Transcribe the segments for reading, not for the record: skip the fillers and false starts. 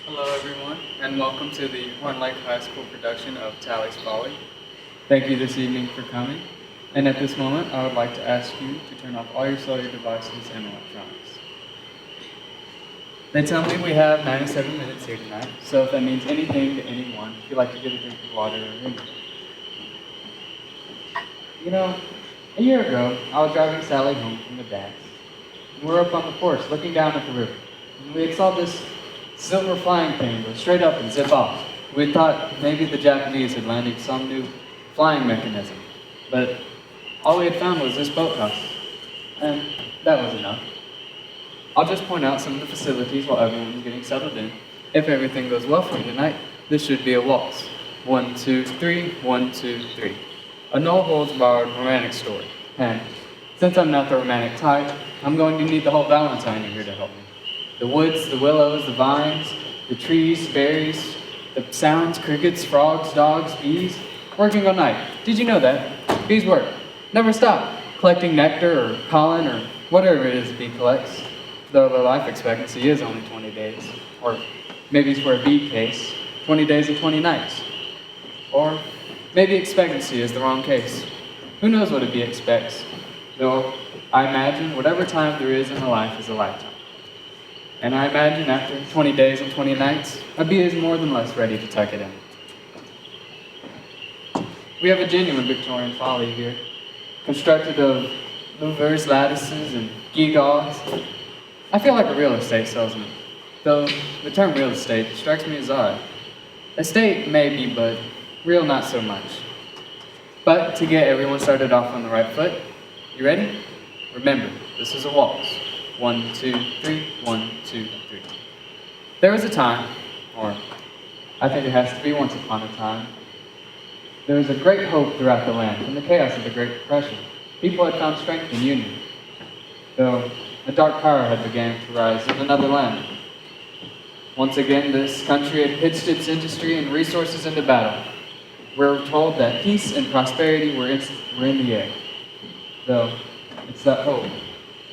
Hello everyone, and welcome to the Horn Lake High School production of Talley's Folley. Thank you this evening for coming, and at this moment I would like to ask you to turn off all your cellular devices and electronics. They tell me we have 97 minutes here tonight, so if that means anything to anyone, if you'd like to get a drink of water or anything. You know, a year ago, I was driving Sally home from the dance. We were up on the porch looking down at the river, and we had saw this silver flying thing go straight up and zip off. We had thought maybe the Japanese had landed some new flying mechanism, but all we had found was this boathouse, and that was enough. I'll just point out some of the facilities while everyone's getting settled in. If everything goes well for you tonight, this should be a waltz. 1, 2, 3, 1, 2, 3. A no-holds-barred romantic story. And since I'm not the romantic type, I'm going to need the whole Valentine here to help me. The woods, the willows, the vines, the trees, berries, the sounds, crickets, frogs, dogs, bees, working all night. Did you know that? Bees work. Never stop, collecting nectar or pollen or whatever it is a bee collects, though their life expectancy is only 20 days. Or maybe for a bee case, 20 days and 20 nights. Or maybe expectancy is the wrong case. Who knows what a bee expects? Though I imagine whatever time there is in a life is a lifetime. And I imagine after 20 days and 20 nights, a bee is more than less ready to tuck it in. We have a genuine Victorian folly here, constructed of louvers, lattices, and gewgaws. I feel like a real estate salesman, though the term real estate strikes me as odd. Estate maybe, but real not so much. But to get everyone started off on the right foot, you ready? Remember, this is a waltz. 1, 2, 3, 1, 2, 3. There was a time, or I think it has to be once upon a time, there was a great hope throughout the land from the chaos of the Great Depression. People had found strength in union, though a dark power had begun to rise in another land. Once again, this country had pitched its industry and resources into battle. We're told that peace and prosperity were in the air, though it's that hope.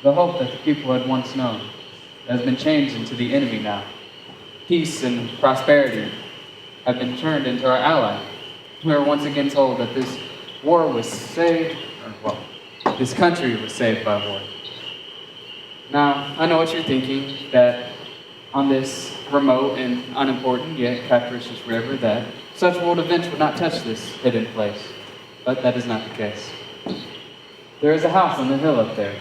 The hope that the people had once known has been changed into the enemy now. Peace and prosperity have been turned into our ally. We are once again told that this war was saved, this country was saved by war. Now, I know what you're thinking, that on this remote and unimportant yet capricious river, that such world events would not touch this hidden place. But that is not the case. There is a house on the hill up there.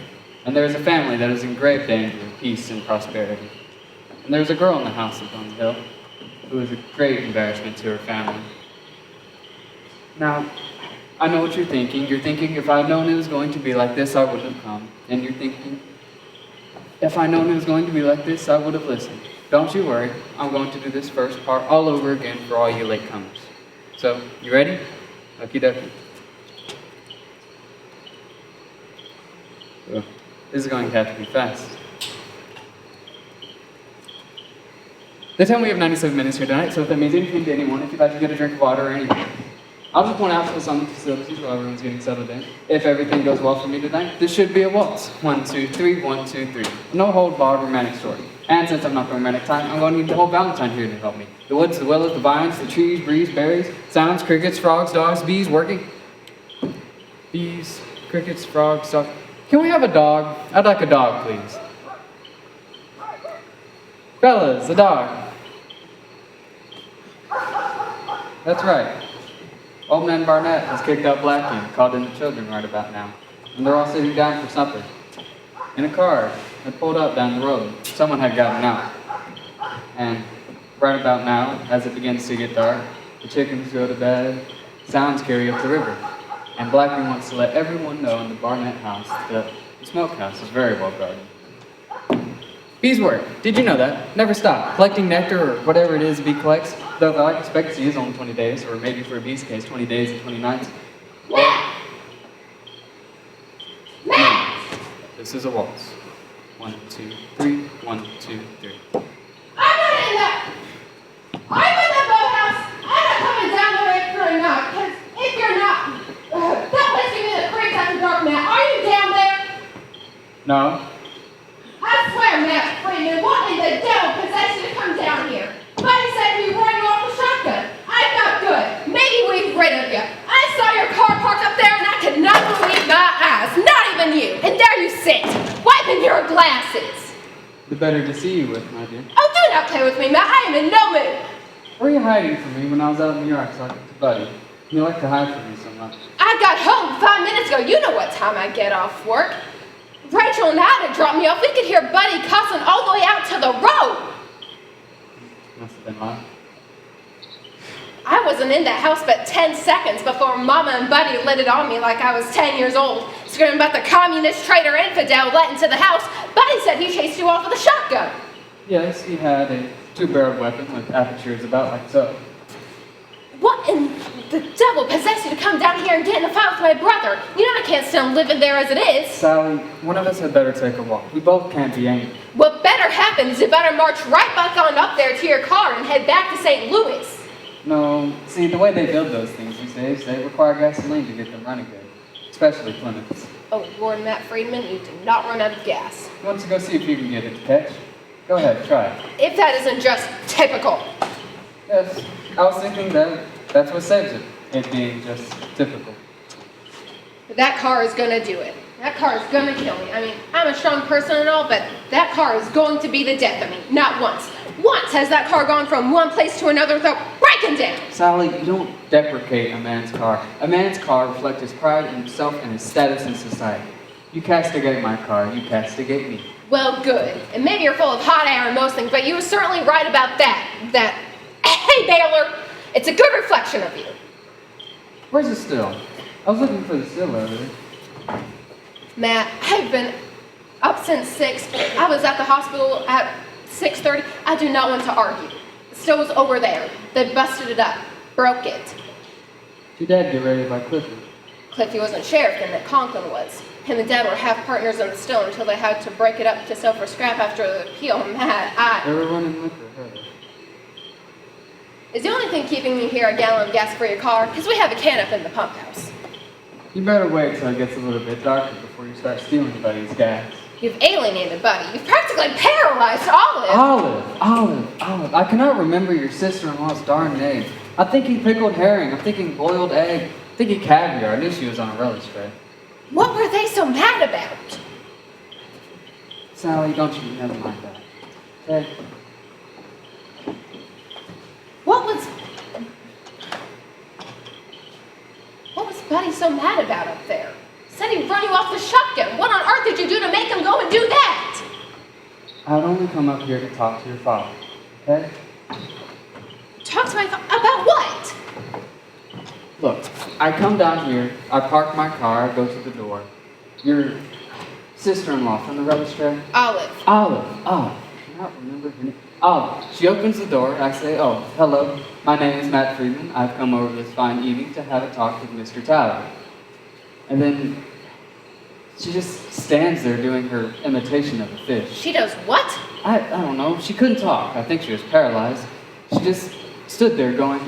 And there is a family that is in grave danger of peace and prosperity. And there is a girl in the house up on the hill who is a great embarrassment to her family. Now, I know what you're thinking. You're thinking, if I'd known it was going to be like this, I wouldn't have come. And you're thinking, if I'd known it was going to be like this, I would have listened. Don't you worry. I'm going to do this first part all over again for all you latecomers. So, you ready? Okie dokie. This is going to have to be fast. They tell me we have 97 minutes here tonight, so if that means anything to anyone, if you'd like to get a drink of water or anything. I'll just point out some facilities while everyone's getting settled in. If everything goes well for me tonight, this should be a waltz. 1, 2, 3, 1, 2, 3. No hold barred romantic story. And since I'm not the romantic type, I'm going to need the whole Valentine here to help me. The woods, the willows, the vines, the trees, breeze, berries, sounds, crickets, frogs, dogs, bees, working. Bees, crickets, frogs, dogs. Can we have a dog? I'd like a dog, please. Fellas, a dog. That's right. Old man Barnett has kicked out Blackie and called in the children right about now. And they're all sitting down for supper. In a car had pulled up down the road. Someone had gotten out. And right about now, as it begins to get dark, the chickens go to bed, sounds carry up the river. And Blackie wants to let everyone know in the Barnett house that the smokehouse is very well guarded. Bees work. Did you know that? Never stop. Collecting nectar or whatever it is a bee collects, though the life expectancy is only 20 days, or maybe for a bee's case, 20 days and 20 nights. This is a waltz. 1, 2, 3, 1, 2, 3. I'm not in that. I'm in the boathouse. I'm not coming down the lake for a nap. Because if you're not, that place you in the creek after dark, Matt. Are you down there? No. I swear, Matt Freeman, what in the devil possessed you to come down here? But better to see you with, my dear. Oh, do not play with me, Matt. I am in no mood. Were you hiding from me when I was out in New York talking to Buddy? You like to hide from me so much. I got home 5 minutes ago. You know what time I get off work. Rachel and Adam dropped me off. We could hear Buddy cussing all the way out to the road. Must have been loud. I wasn't in that house but 10 seconds before Mama and Buddy lit it on me like I was 10 years old, screaming about the communist traitor infidel let into the house. Buddy said he chased you off with a shotgun. Yes, he had a two-barreled weapon with apertures about like so. What in the devil possessed you to come down here and get in a fight with my brother? You know I can't stand living there as it is. Sally, one of us had better take a walk. We both can't be angry. What better happens, you better march right back on up there to your car and head back to St. Louis. No, see, the way they build those things these days, they require gasoline to get them running good. Especially Plymouths. Oh, Lord Matt Friedman, you did not run out of gas. You want to go see if you can get it to catch? Go ahead, try it. If that isn't just typical. Yes, I was thinking that's what saves it. It being just typical. That car is gonna do it. That car is gonna kill me. I mean, I'm a strong person and all, but that car is going to be the death of me. Not once. Once has that car gone from one place to another without breaking down. Sally, you don't deprecate a man's car. A man's car reflects his pride in himself and his status in society. You castigate my car, you castigate me. Well, good. And maybe you're full of hot air and most things, but you were certainly right about that. Hey, Baylor, it's a good reflection of you. Where's the still? I was looking for the still earlier. Matt, I've been up since 6. I was at the hospital at 6:30. I do not want to argue. The still was over there. They busted it up. Broke it. Your dad get ready by Clifford. Cliffy wasn't sheriff then, that Conklin was. Him and Dad were half partners in the still until they had to break it up to sell for scrap after the appeal. Matt, They were running liquor, heard it. Is the only thing keeping me here a gallon of gas for your car? Because we have a can up in the pump house. You better wait till it gets a little bit darker before you start stealing Buddy's gas. You've alienated Buddy. You've practically paralyzed Olive. Olive. I cannot remember your sister-in-law's darn name. I'm thinking pickled herring. I'm thinking boiled egg. I'm thinking caviar. I knew she was on a relish tray. What were they so mad about? Sally, don't you never mind that. Okay? What was Buddy so mad about up there? Said he'd run you off the shotgun. What on earth did you do to make him go and do that? I'd only come up here to talk to your father, okay? Talk to my about what? Look, I come down here, I park my car, I go to the door. Your sister-in-law from the relish tray? Olive. I cannot remember her name. Olive. She opens the door, I say, oh, hello, my name is Matt Friedman. I've come over this fine evening to have a talk with Mr. Talley. And then she just stands there doing her imitation of a fish. She does what? I don't know. She couldn't talk. I think she was paralyzed. She just stood there going,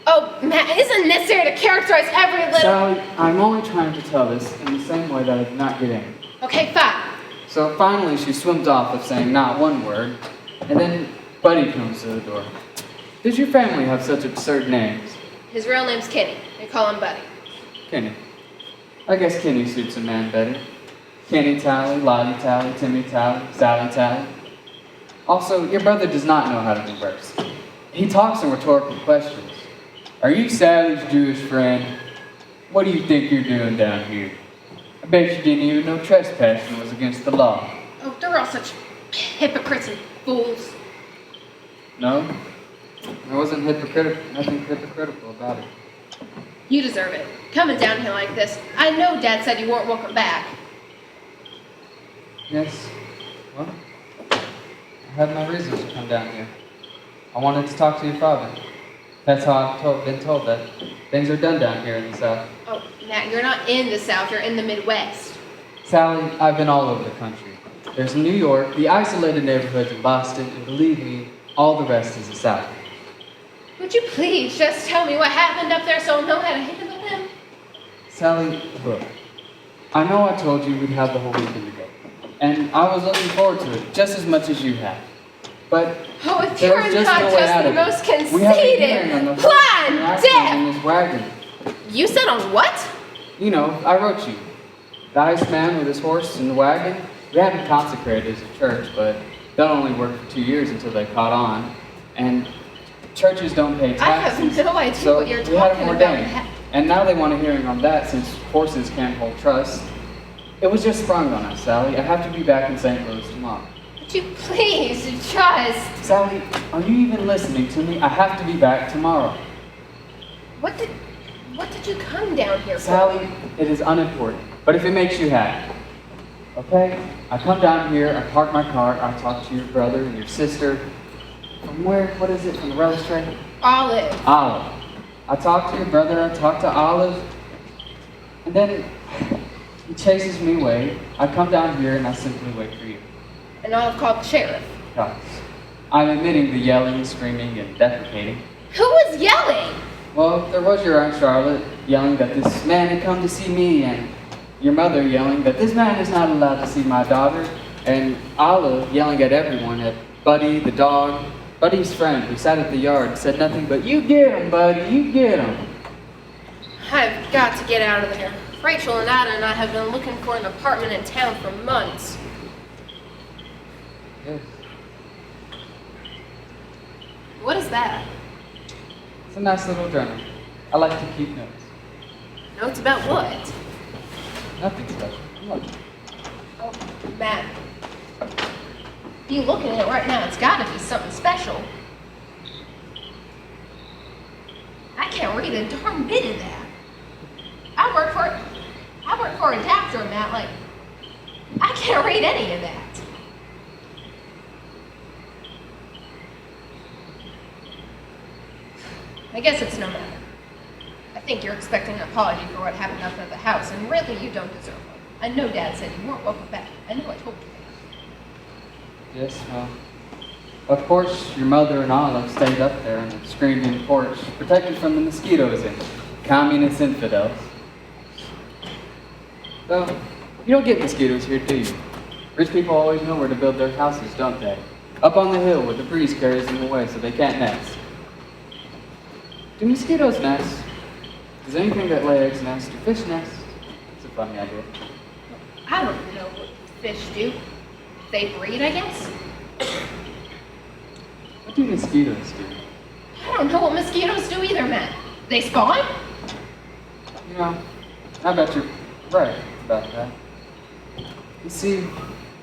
Oh, Matt, isn't necessary to characterize every little... Sally, I'm only trying to tell this in the same way that I do not get angry. Okay, fine. So finally she swims off of saying not one word, and then Buddy comes to the door. Does your family have such absurd names? His real name's Kenny. They call him Buddy. Kenny. I guess Kenny suits a man better. Kenny Talley, Lottie Talley, Timmy Talley, Sally Talley. Also, your brother does not know how to converse. He talks in rhetorical questions. Are you Sally's Jewish friend? What do you think you're doing down here? I bet you didn't even know trespassing was against the law. Oh, they're all such hypocrites and fools. No? There wasn't nothing hypocritical about it. You deserve it. Coming down here like this. I know Dad said you weren't welcome back. Yes. Well, I had my reasons to come down here. I wanted to talk to your father. That's how I've been told that things are done down here in the South. Oh, Matt, you're not in the South, you're in the Midwest. Sally, I've been all over the country. There's New York, the isolated neighborhoods in Boston, and believe me, all the rest is the South. Would you please just tell me what happened up there so I'll know how to handle him? Sally, look, I know I told you we'd have the whole weekend to go, and I was looking forward to it just as much as you have. But oh, if there you're was not just no way out just the of most it. We have a hearing on conceited, the blind, accident deaf. in this wagon. You said on what? You know, I wrote you. The Iceman with his horse and the wagon, We haven't consecrated as a church, but that only worked for 2 years until they caught on. And churches don't pay taxes. I have no idea so what you're we had talking them about. ordained. And now they want a hearing on that since horses can't hold trust. It was just sprung on us, Sally. I have to be back in St. Louis tomorrow. Would you please just... Sally, are you even listening to me? I have to be back tomorrow. What did you come down here for? Sally, it is unimportant, but if it makes you happy, okay? I come down here, I park my car, I talk to your brother and your sister. From where? What is it? From the relish tray? Olive. Olive. I talk to your brother, I talk to Olive, and then he chases me away. I come down here and I simply wait for you. And Olive called the sheriff. Guys, I'm admitting the yelling, screaming, and defecating. Who was yelling? Well, there was your Aunt Charlotte yelling that this man had come to see me, and your mother yelling that this man is not allowed to see my daughter, and Olive yelling at everyone, at Buddy, the dog, Buddy's friend who sat at the yard and said nothing but, "You get him, Buddy, you get him." I've got to get out of there. Rachel and Ada and I have been looking for an apartment in town for months. Yes. What is that? It's a nice little journal. I like to keep notes. Notes about what? Nothing special. Look. Oh, Matt. You looking at it right now, it's gotta be something special. I can't read a darn bit of that. I work for a doctor, Matt, like, I can't read any of that. I guess it's no matter. I think you're expecting an apology for what happened up at the house, and really you don't deserve one. I know Dad said you weren't welcome back. I know I told you that. Yes, well, of course, your mother and Olive stayed up there on the screened-in porch, protected from the mosquitoes and communist infidels. Though, you don't get mosquitoes here, do you? Rich people always know where to build their houses, don't they? Up on the hill where the breeze carries them away so they can't nest. Do mosquitoes nest? Does anything that lay eggs nest? Do fish nest? It's a funny idea. I don't know what fish do. They breed, I guess. What do mosquitoes do? I don't know what mosquitoes do either, Matt. They spawn? You know, I bet you're right about that. You see,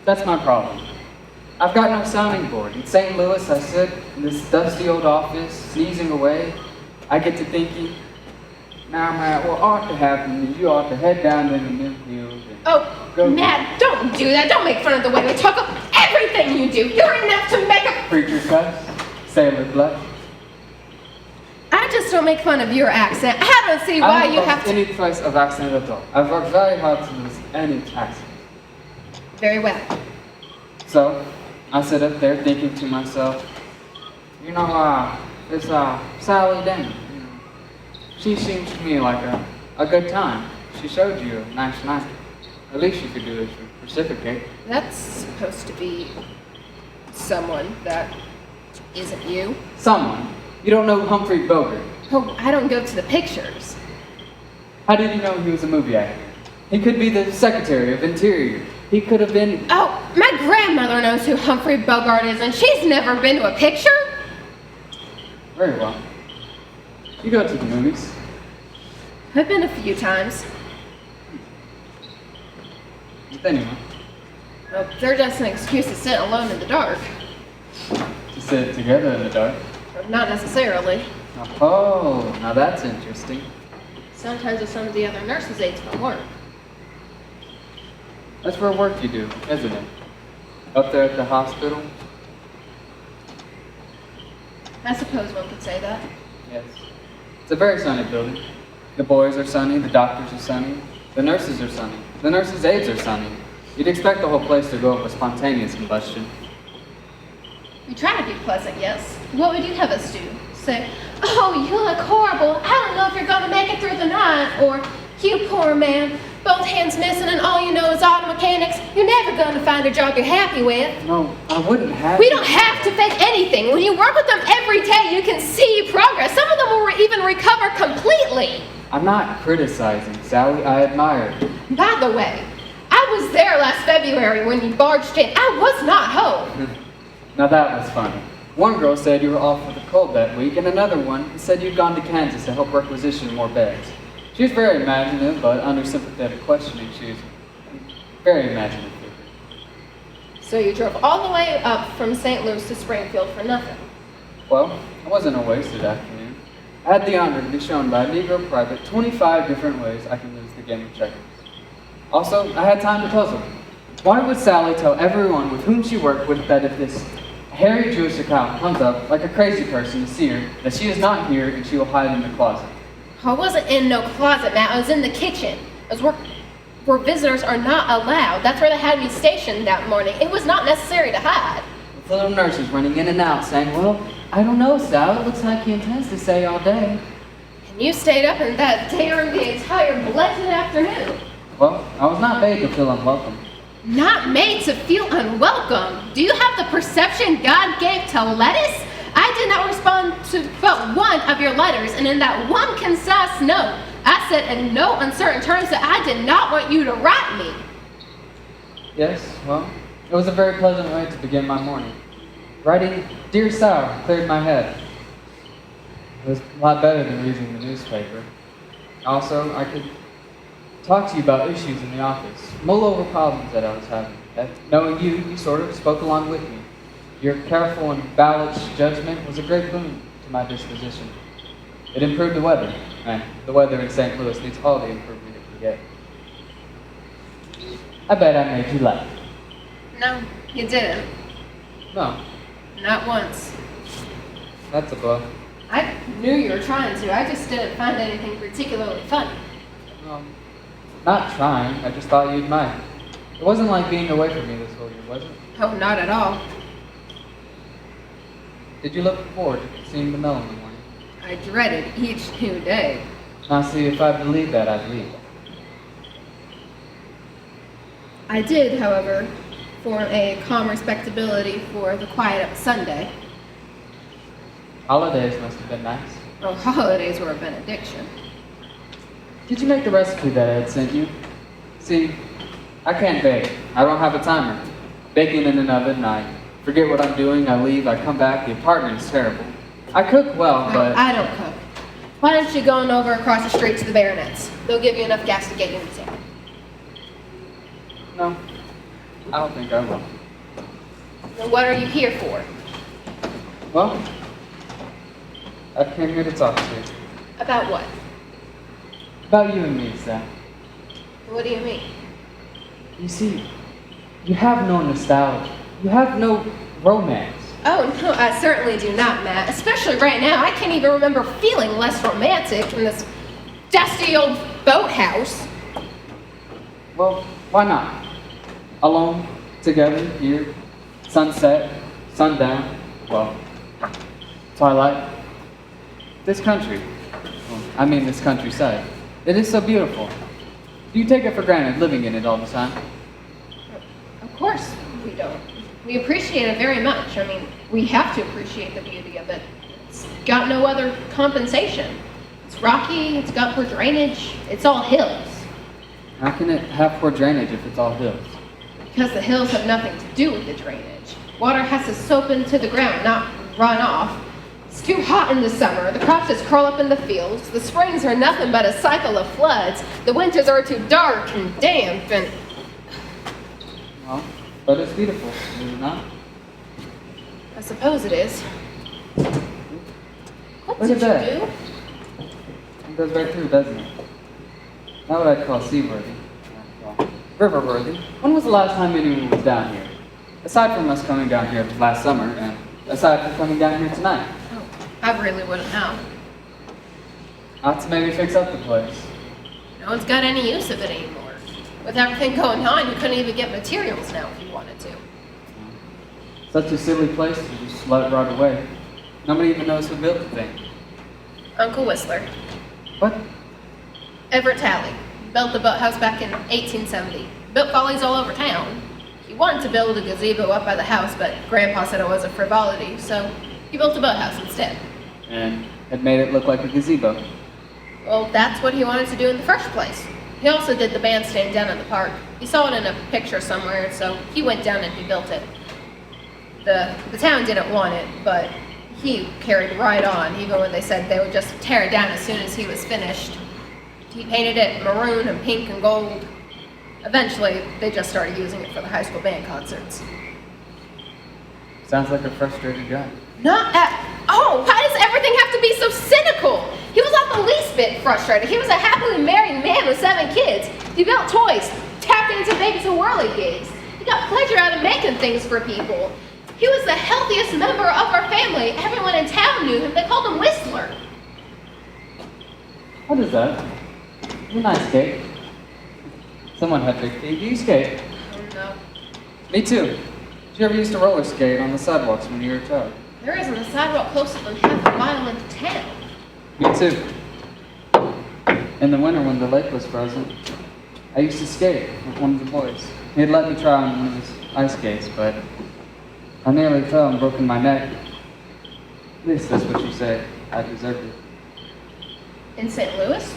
that's my problem. I've got no sounding board. In St. Louis, I sit in this dusty old office, sneezing away. I get to thinking, now, Matt, what ought to happen is you ought to head down to the midfield and Oh, Matt, don't do that. Don't make fun of the way we talk of everything you do. You're enough to make a... Preacher cuss, sailor blush. I just don't make fun of your accent. I don't see why you have to... any choice of accent at all. I've worked very hard to lose any accent. Very well. So, I sit up there thinking to myself, you know, this Sally Denny, you know, she seems to me like a good time. She showed you a nice night. At least you could do is reciprocate. That's supposed to be someone that isn't you. Someone. You don't know Humphrey Bogart. Oh, I don't go to the pictures. How did you know he was a movie actor? He could be the Secretary of Interior. He could have been... Oh, my grandmother knows who Humphrey Bogart is, and she's never been to a picture. Very well. You go to the movies. I've been a few times. With anyone. Well, they're just an excuse to sit alone in the dark. To sit together in the dark. Not necessarily. Oh, now that's interesting. Sometimes with some of the other nurses' aides from work. That's where work you do, isn't it? Up there at the hospital? I suppose one could say that. Yes. It's a very sunny building. The boys are sunny, the doctors are sunny, the nurses are sunny, the nurses' aides are sunny. You'd expect the whole place to go up with spontaneous combustion. We try to be pleasant, yes. What would you have us do? Say, oh, you look horrible. I don't know if you're going to make it through the night. Or, you poor man, both hands missing and all you know is auto mechanics. You're never going to find a job you're happy with. No, I wouldn't have We don't have to fake anything. When you work with them every day, you can see progress. Some of them will even recover completely. I'm not criticizing, Sally. I admire you. By the way, I I was there last February when you barged in. I was not home. Now that was funny. One girl said you were off with a cold that week, and another one said you'd gone to Kansas to help requisition more beds. She was very imaginative, but under sympathetic questioning, she was very imaginative. So you drove all the way up from St. Louis to Springfield for nothing. Well, it wasn't a wasted afternoon. I had the honor to be shown by a Negro private 25 different ways I can lose the game of checkers. Also, I had time to puzzle. Why would Sally tell everyone with whom she worked with that if this hairy Jewish account comes up like a crazy person to see her, that she is not here and she will hide in the closet? I wasn't in no closet, Matt. I was in the kitchen. I was where visitors are not allowed. That's where they had me stationed that morning. It was not necessary to hide. With little nurses running in and out saying, well, I don't know, Sal. It looks like he intends to stay all day. And you stayed up in that during the entire blessed afternoon. Well, I was not made to feel unwelcome. Not made to feel unwelcome. Do you have the perception God gave to lettuce? I did not respond to but one of your letters, and in that one concise note, I said in no uncertain terms that I did not want you to write me. Yes, well, it was a very pleasant way to begin my morning. Writing Dear Sal cleared my head. It was a lot better than reading the newspaper. Also, I could talk to you about issues in the office, mull over problems that I was having. Knowing you sort of spoke along with me. Your careful and balanced judgment was a great boon to my disposition. It improved the weather, and the weather in St. Louis needs all the improvement it can get. I bet I made you laugh. No, you didn't. No, Not once. that's a bluff. I knew you were trying to. I just didn't find anything particularly funny. Not trying, I just thought you'd mind. It wasn't like being away from me this whole year, was it? Oh, not at all. Did you look forward to seeing the mill in the morning? I dreaded each new day. Now see, if I believed that, I'd leave. I did, however, form a calm respectability for the quiet of Sunday. Holidays must have been nice. Oh, holidays were a benediction. Did you make the recipe that Ed sent you? See, I can't bake. I don't have a timer. Baking in an oven, I forget what I'm doing, I leave, I come back, the apartment is terrible. I cook well, but... I don't cook. Why don't you go on over across the street to the Baronets? They'll give you enough gas to get you into town. No, I don't think I will. Then what are you here for? Well, I came here to talk to you. About what? About you and me, Sam. What do you mean? You see, you have no nostalgia. You have no romance. Oh, no, I certainly do not, Matt. Especially right now. I can't even remember feeling less romantic from this dusty old boathouse. Well, why not? Alone, together, here, sunset, sundown, well, twilight. This country, I mean this countryside, it is so beautiful. Do you take it for granted living in it all the time? Of course we don't. We appreciate it very much. I mean, we have to appreciate the beauty of it. It's got no other compensation. It's rocky, it's got poor drainage, it's all hills. How can it have poor drainage if it's all hills? Because the hills have nothing to do with the drainage. Water has to soak into the ground, not run off. It's too hot in the summer. The crops just curl up in the fields. The springs are nothing but a cycle of floods. The winters are too dark and damp and... Well, but it's beautiful, is it not? I suppose it is. What Look did at you that. do? It goes right through, doesn't it? Not what I'd call seaworthy. Well, riverworthy. When was the last time anyone was down here? Aside from us coming down here last summer, and aside from coming down here tonight. Oh, I really wouldn't know. Ought to maybe fix up the place. No one's got any use of it anymore. With everything going on, you couldn't even get materials now if you wanted to. Such a silly place to just let it rot away. Nobody even knows who built the thing. Uncle Whistler. What? Everett Talley. Built the boathouse back in 1870. Built Follies all over town. He wanted to build a gazebo up by the house, but Grandpa said it was a frivolity, so he built a boathouse instead. And it made it look like a gazebo. Well, that's what he wanted to do in the first place. He also did the bandstand down at the park. He saw it in a picture somewhere, so he went down and he built it. The town didn't want it, but he carried right on, even when they said they would just tear it down as soon as he was finished. He painted it maroon and pink and gold. Eventually, they just started using it for the high school band concerts. Sounds like a frustrated guy. Not at all. Why does everything have to be so cynical? He was not the least bit frustrated. He was a happily married man with 7 kids. He built toys, tap dancing babies and whirly gigs. He got pleasure out of making things for people. He was the healthiest member of our family. Everyone in town knew him. They called him Whistler. What is that? It's a nice skate. Someone had big feet. Do you skate? Oh, no. Me too. Did you ever used to roller skate on the sidewalks when you were a child? There isn't a sidewalk closer than half a mile into town. Me too. In the winter when the lake was frozen, I used to skate with one of the boys. He had let me try on one of his ice skates, but I nearly fell and broke my neck. At least that's what you say. I deserved it. In St. Louis?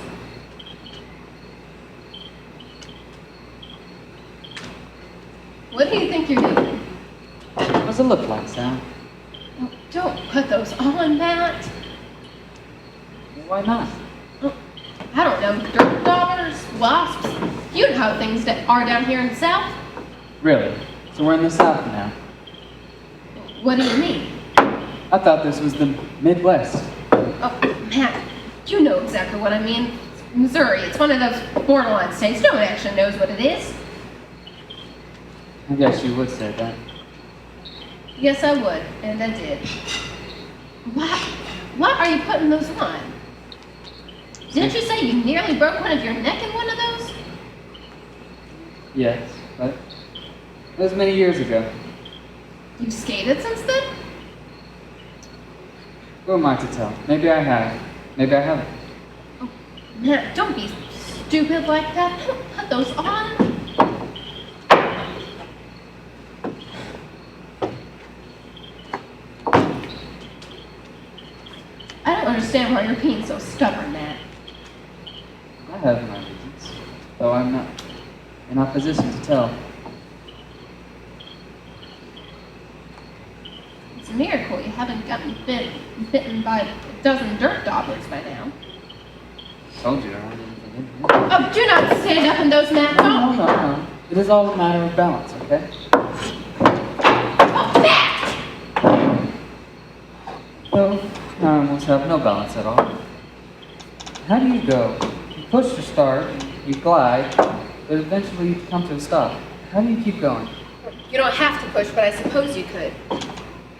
What do you think you're doing? What does it look like, Sam? Oh, don't put those on, Matt. Why not? I don't know, dirt daubers, wasps. You know how things are down here in the South. Really? So we're in the South now. What do you mean? I thought this was the Midwest. Oh, Matt, you know exactly what I mean. It's Missouri, it's one of those borderline states. No one actually knows what it is. I guess you would say that. Yes, I would, and I did. Why are you putting those on? Didn't you say you nearly broke one of your neck in one of those? Yes, but it was many years ago. You've skated since then? Who am I to tell? Maybe I have. Maybe I haven't. Oh, Matt, don't be stupid like that. Don't put those on. I don't understand why you're being so stubborn, Matt. I have my reasons, though I'm not in a position to tell. It's a miracle you haven't gotten bitten by a dozen dirt daubers by now. Told you I don't anything in here. Oh, do not stand up in those, Matt. Don't. No. It is all a matter of balance, okay? Oh, Matt! So, I almost have no balance at all. How do you go? You push to start, you glide, but eventually you come to a stop. How do you keep going? You don't have to push, but I suppose you could.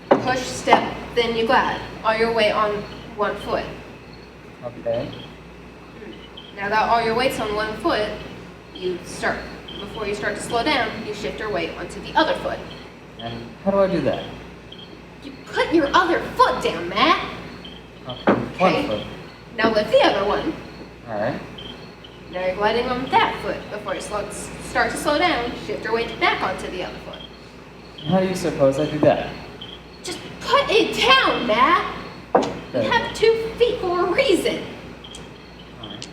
Push, step, then you glide. All your weight on one foot. Okay. Now that all your weight's on one foot, before you start to slow down, you shift your weight onto the other foot. And how do I do that? You put your other foot down, Matt. Okay. One foot. Now lift the other one. Alright. Now you're gliding on that foot. Before you start to slow down, shift your weight back onto the other foot. How do you suppose I do that? Just put it down, Matt. You Okay. have 2 feet for a reason. Alright.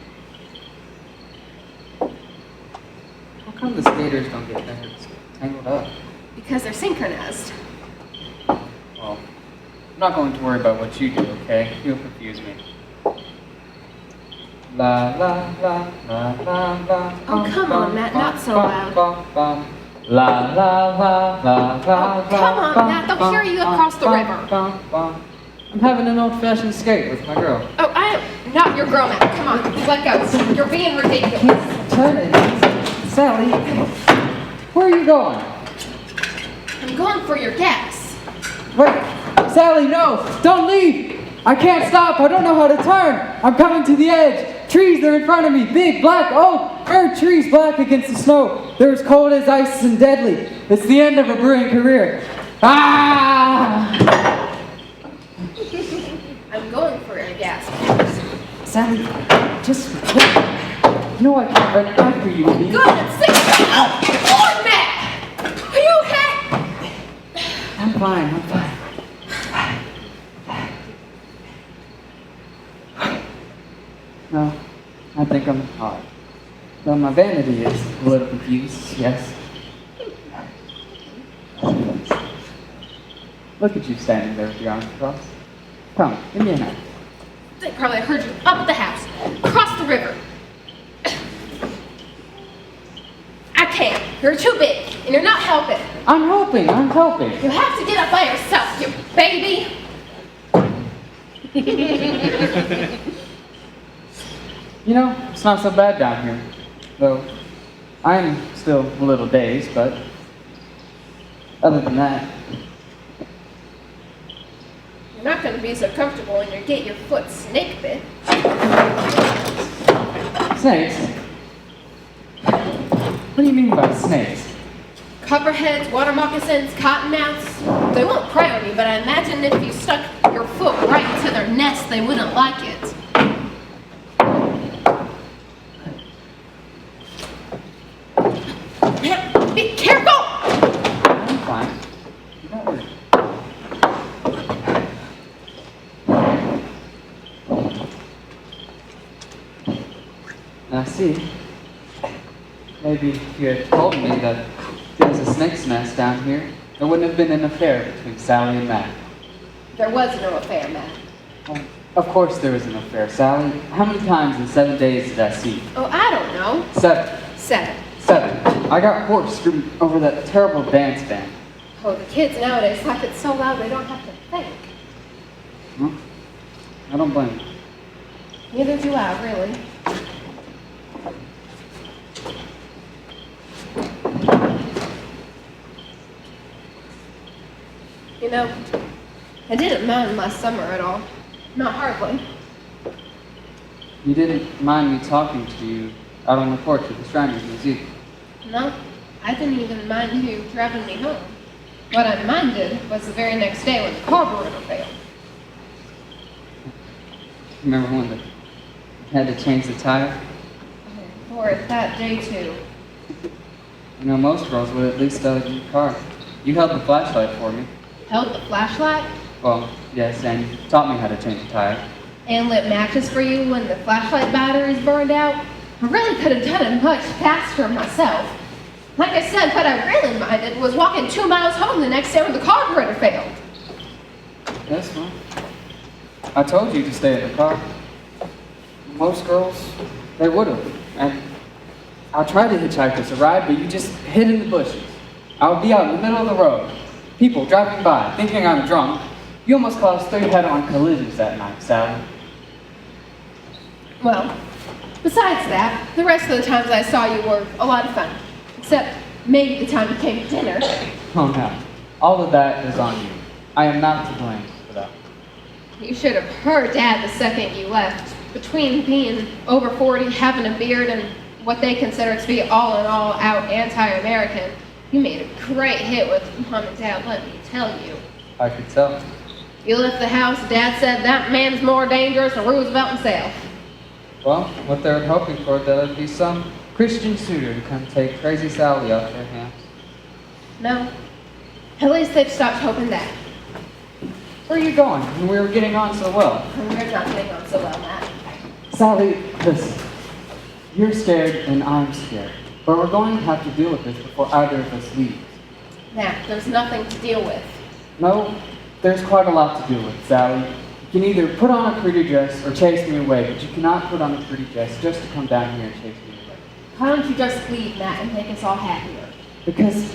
How come the skaters don't get tangled up? Because they're synchronized. Well, I'm not going to worry about what you do, okay? You'll confuse me. La la la la la la. Oh, come on, Matt, not so loud. La la la la la. Oh, come on, Matt, they'll hear you across the river. I'm having an old-fashioned skate with my girl. Oh, I am not your girl, Matt. Come on, let go. You're being ridiculous. Turn it. Sally, where are you going? I'm going for your gas. Wait, Sally, no! Don't leave! I can't stop. I don't know how to turn. I'm coming to the edge. Trees are in front of me. Big, black oak. Fir trees black against the snow. They're as cold as ice and deadly. It's the end of a brewing career. Ah! I'm going for your gas. Sally, just wait. You know I can't run after you. Good, it's 6 o'clock. Lord, Matt! Are you okay? I'm fine. No, I think I'm hot. Though my vanity is a little confused, yes. Look at you standing there with your arms crossed. Come, give me a hand. They probably heard you up at the house, across the river. I can't. You're too big, and you're not helping. I'm helping. You have to get up by yourself, you baby. You know, it's not so bad down here. Though, I'm still a little dazed, but other than that, You're not going to be so comfortable when you get your foot snake bit. snakes? What do you mean by snakes? Copperheads, water moccasins, cottonmouths. They won't prey on you, but I imagine if you stuck your foot right into their nest, they wouldn't like it. Be careful! I'm fine. Don't worry. Now see, maybe if you had told me that there was a snake's nest down here, there wouldn't have been an affair between Sally and Matt. There was no affair, Matt. Well, of course there was an affair, Sally. How many times in 7 days did I see you? Oh, I don't know. 7. 7. 7. I got hoarse screaming over that terrible dance band. Oh, the kids nowadays like it so loud they don't have to think. Huh? I don't blame you. Neither do I, really. You know, I didn't mind my summer at all. Not hardly. You didn't mind me talking to you out on the porch at the Shriners Museum. No, I didn't even mind you driving me home. What I minded was the very next day when the carburetor failed. Remember when you had to change the tire? Or that day too. You know, most girls would at least have a new car. You held the flashlight for me. Held the flashlight Well, yes, and you taught me how to change a tire. and lit matches for you when the flashlight batteries burned out. I really could have done it much faster myself. Like I said, what I really minded was walking 2 miles home the next day when the carburetor failed. Yes, well, I told you to stay in the car. Most girls, they would have. And I tried to hitchhike us a ride, but you just hid in the bushes. I would be out in the middle of the road. People driving by, thinking I'm drunk. You almost caused 3 head-on collisions that night, Sally. Well, besides that, the rest of the times I saw you were a lot of fun. Except maybe the time you came to dinner. Oh no, all of that is on you. I am not to blame for that. You should have heard Dad the second you left. Between being over 40, having a beard, and what they consider to be all in all out anti-American, you made a great hit with Mom and Dad, let me tell you. I could tell. You left the house, Dad said that man's more dangerous than Roosevelt himself. Well, what they were hoping for, that would be some Christian suitor to come take Crazy Sally off their hands. No, at least they've stopped hoping that. Where are you going? And we were getting on so well. And we're not getting on so well, Matt. Sally, listen. You're scared and I'm scared. But we're going to have to deal with this before either of us leave. Matt, there's nothing to deal with. No, there's quite a lot to deal with, Sally. You can either put on a pretty dress or chase me away, but you cannot put on a pretty dress just to come down here and chase me away. Why don't you just leave, Matt, and make us all happier? Because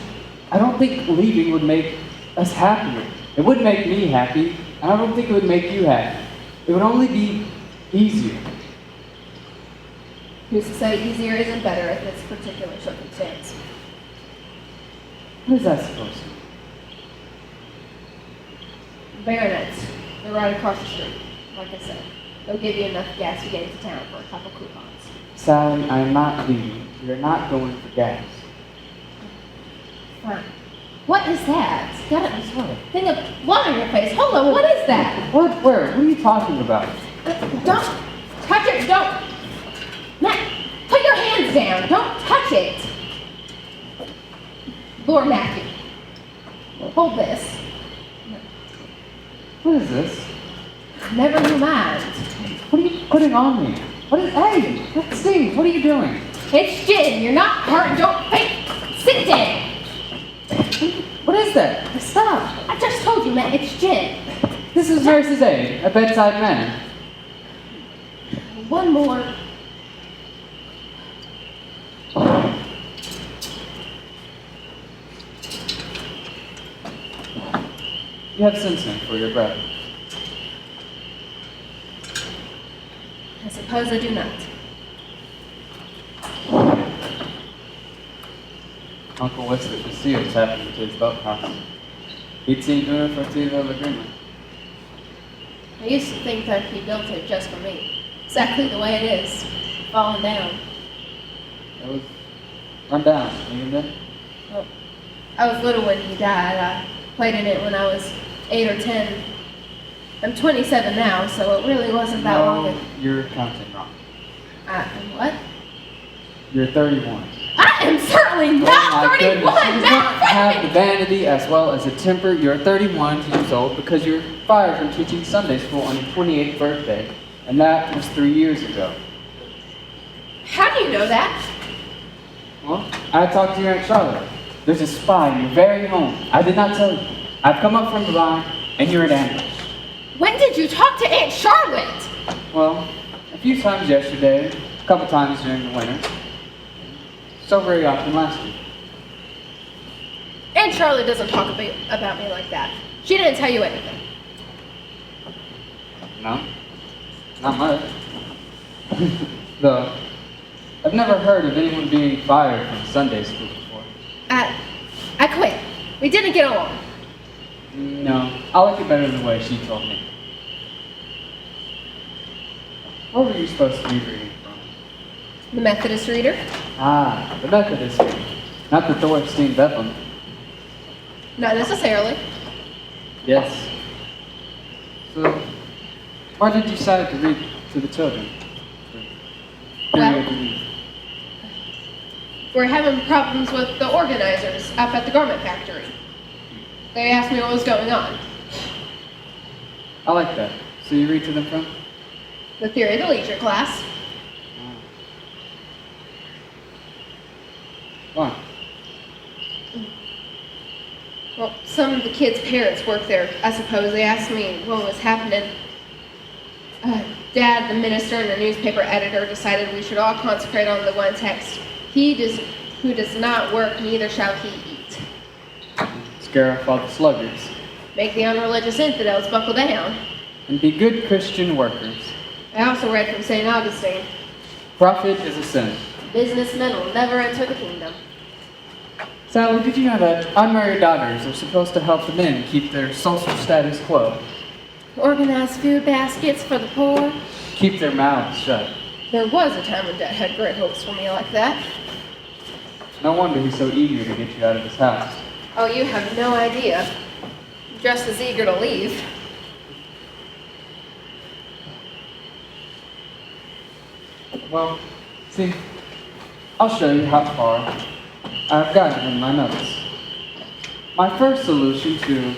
I don't think leaving would make us happier. It wouldn't make me happy, and I don't think it would make you happy. It would only be easier. Who's to say easier isn't better at this particular circumstance? What is that supposed to mean? Baronets. They're right across the street. Like I said, they'll give you enough gas to get into town for a couple coupons. Sally, I am not leaving. We are not going for gas. Fine. What is that? Got a thing of blood on your face. Hold on, what is that? What? Where? What are you talking about? Don't touch it. Don't. Matt, put your hands down. Don't touch it. Lord Matthew, hold this. What is this? Never you mind. What are you putting on me? What is? Hey, that stings. What are you doing? It's gin. You're not hurt. Don't fake. Sit down. What is that? Stop. I just told you, Matt. It's gin. This is nurse's aid, a bedside manner. One more. You have sensen for your breath. I suppose I do not. Uncle whispered to see what's happening to his boathouse. He'd seen una fartiva laguna. I used to think that he built it just for me. Exactly the way it is. Falling down. It was run down, even then? Well, I was little when he died. I played in it when I was 8 or 10. I'm 27 now, so it really wasn't that long ago. You're counting wrong. What? You're 31. I am certainly not 31! She does not have the Matt! vanity as well as the temper. You're 31 years old because you're fired from teaching Sunday school on your 28th birthday. And that was 3 years ago. How do you know that? Well, I talked to your Aunt Charlotte. There's a spy in your very home. I did not tell you. I've come up from Dubai, and you're at ambush. When did you talk to Aunt Charlotte? Well, a few times yesterday, a couple times during the winter. So very often last week. Aunt Charlotte doesn't talk about me like that. She didn't tell you anything. No, not much. Though, I've never heard of anyone being fired from Sunday school before. I quit. We didn't get along. No, I like it better the way she told me. What were you supposed to be reading from? The Methodist reader? Ah, the Methodist reader, not the Thorstein Bedlam. Not necessarily. Yes. So, why did you decide to read to the children? Well, we're having problems with the organizers up at the garment factory. They asked me what was going on. I like that. So you read to them from? The Theory of the Leisure class. Why? Well, some of the kids' parents work there. I suppose they asked me what was happening. Dad, the minister, and the newspaper editor decided we should all concentrate on the one text. Who does not work, neither shall he eat. Scare off all the sluggards. Make the unreligious infidels buckle down. And be good Christian workers. I also read from St. Augustine. Profit is a sin. Businessmen will never enter the kingdom. Sally, did you know that unmarried daughters are supposed to help the men keep their social status quo? Organize food baskets for the poor. Keep their mouths shut. There was a time when Dad had great hopes for me like that. No wonder he's so eager to get you out of his house. Oh, you have no idea. Just as eager to leave. Well, see, I'll show you how far I've gotten in my notes. My first solution to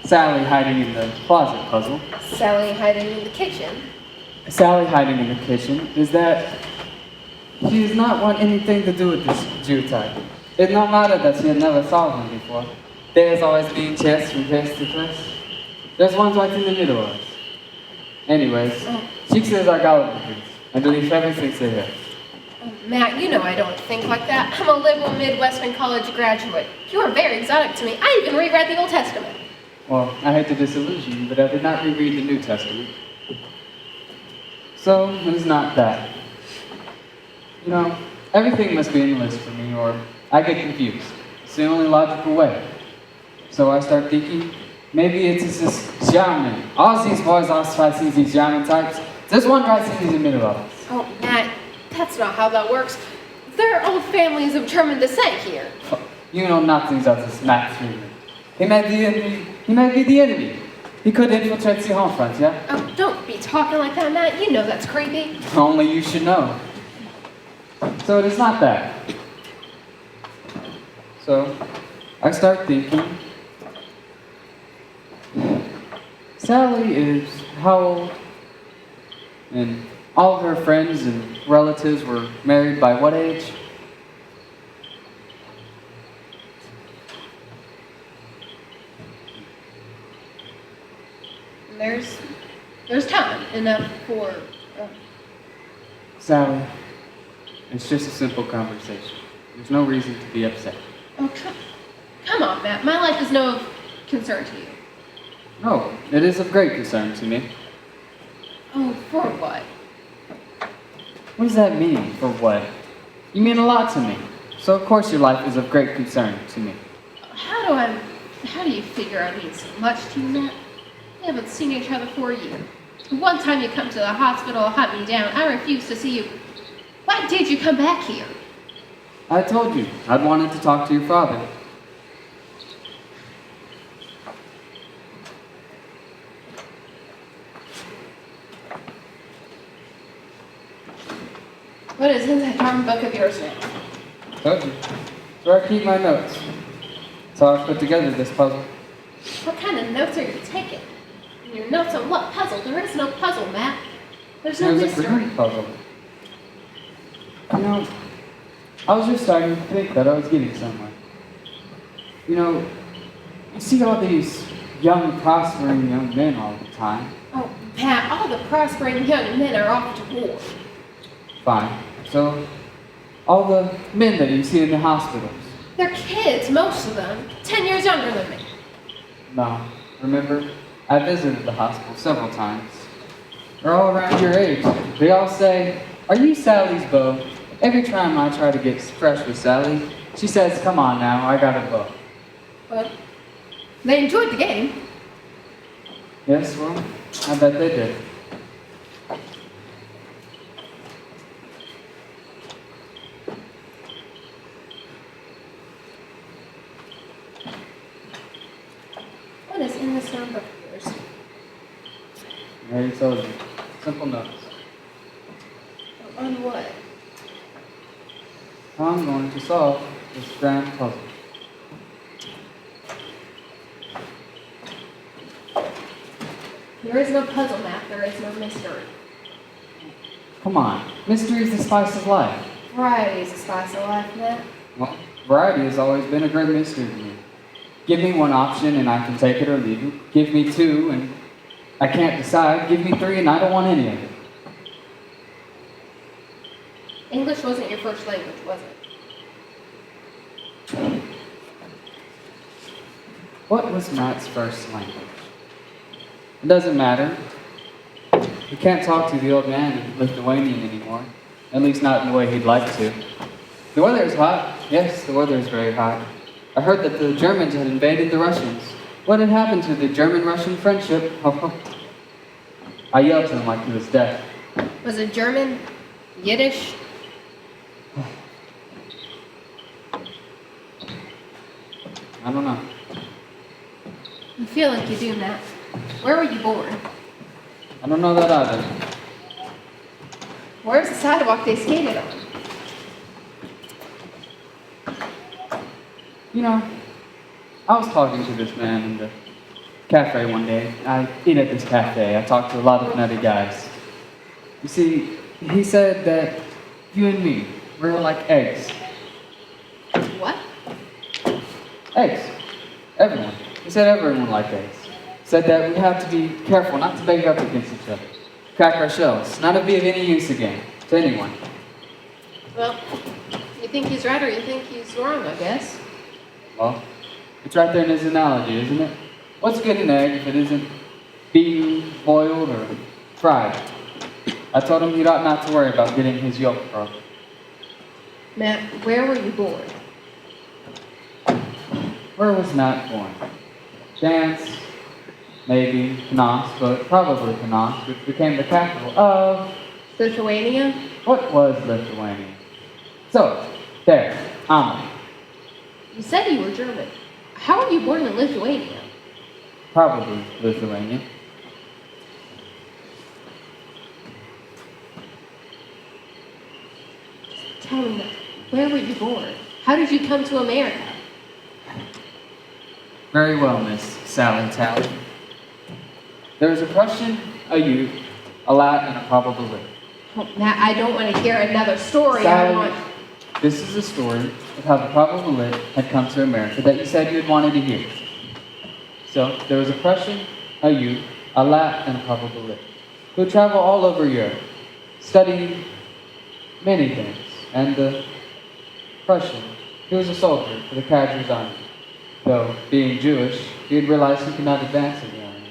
Sally hiding in the closet puzzle, Sally hiding in the kitchen. Sally hiding in the kitchen, is that she does not want anything to do with this Jew type. It's no matter that she had never saw him before. There's always been chess from face to face. There's one right in the middle of us. Anyways, she says I got it. I believe everything they hear. Matt, you know I don't think like that. I'm a liberal Midwestern college graduate. You are very exotic to me. I even reread the Old Testament. Well, I hate to disillusion you, but I did not reread the New Testament. So, it's not that. You know, everything must be in the list for me, or I get confused. It's the only logical way. So I start thinking, maybe it's this German. All these boys are fighting these German types. There's one right in the middle of us. Oh, Matt, that's not how that works. There are old families of German descent here. You know nothing of this Matt Freeman. He may be the enemy. He could infiltrate the home front, yeah? Oh, don't be talking like that, Matt. You know that's creepy. Only you should know. So it is not that. So I start thinking, Sally is how old? And All of her friends and relatives were married by what age? There's time enough for. Sally, it's just a simple conversation. There's no reason to be upset. Oh, come on, Matt. My life is no concern to you. No, it is of great concern to me. Oh, for what? What does that mean, for what? You mean a lot to me. So of course your life is of great concern to me. How do you figure I mean so much to you, Matt? We haven't seen each other for a year. One time you come to the hospital, hunt me down. I refused to see you. Why did you come back here? I told you, I'd wanted to talk to your father. What is in that darn book of yours now? Told you. It's where I keep my notes. That's how I put together this puzzle. What kind of notes are you taking? Your notes on what puzzle? There is no puzzle, Matt. There's no There's a mystery. grand puzzle. You know, I was just starting to think that I was getting somewhere. You know, you see all these young, prospering young men all the time. Oh, Matt, all the prospering young men are off to war. Fine. So, all the men that you see in the hospitals. They're kids, most of them. 10 years younger than me. No. Remember, I visited the hospital several times. They're all around your age. They all say, "Are you Sally's beau?" Every time I try to get fresh with Sally, she says, "Come on now, I got a beau." Well, they enjoyed the game. Yes, well, I bet they did. What is in this darn book of yours? I already told you. Simple notes. On what? How I'm going to solve this grand puzzle. There is no puzzle, Matt. There is no mystery. Come on, mystery is the spice of life. Variety is the spice of life, Matt. Well, variety has always been a great mystery to me. Give me one option and I can take it or leave it. Give me two and I can't decide. Give me three and I don't want any of it. English wasn't your first language, was it? What was Matt's first language? It doesn't matter. We can't talk to the old man in Lithuanian anymore. At least not in the way he'd like to. The weather is hot. Yes, the weather is very hot. I heard that the Germans had invaded the Russians. What had happened to the German-Russian friendship? I yelled to him like he was deaf. Was it German? Yiddish? I don't know. You feel like you do, Matt. Where were you born? I don't know that either. Where's the sidewalk they skated on? You know, I was talking to this man in the cafe one day. I eat at this cafe. I talk to a lot of nutty guys. You see, he said that you and me, we're like eggs. What? Eggs. Everyone. He said everyone liked eggs. Said that we have to be careful not to bang up against each other. Crack our shells. Not to be of any use again. To anyone. Well, you think he's right or you think he's wrong, I guess. Well, it's right there in his analogy, isn't it? What's good in an egg if it isn't beaten, boiled, or fried? I told him he ought not to worry about getting his yolk broke. Matt, where were you born? Where was Matt born? Chance, maybe Knos, but probably Knos, which became the capital of... Lithuania? What was Lithuania? So, there, I'm. You said you were German. How were you born in Lithuania? Probably Lithuania. Tell me that. Where were you born? How did you come to America? Very well, Miss Sally Talley. There is a Prussian, a youth, a Latin, and a probability. Oh, Matt, I don't want to hear another story. Sally, this is a story of how the probable lit had come to America that you said you had wanted to hear. So, there was a Prussian, a youth, a Lat, and a probable lit, who would travel all over Europe, studying many things. And the Prussian, he was a soldier for the Kaiser's army. Though, being Jewish, he had realized he could not advance in the army.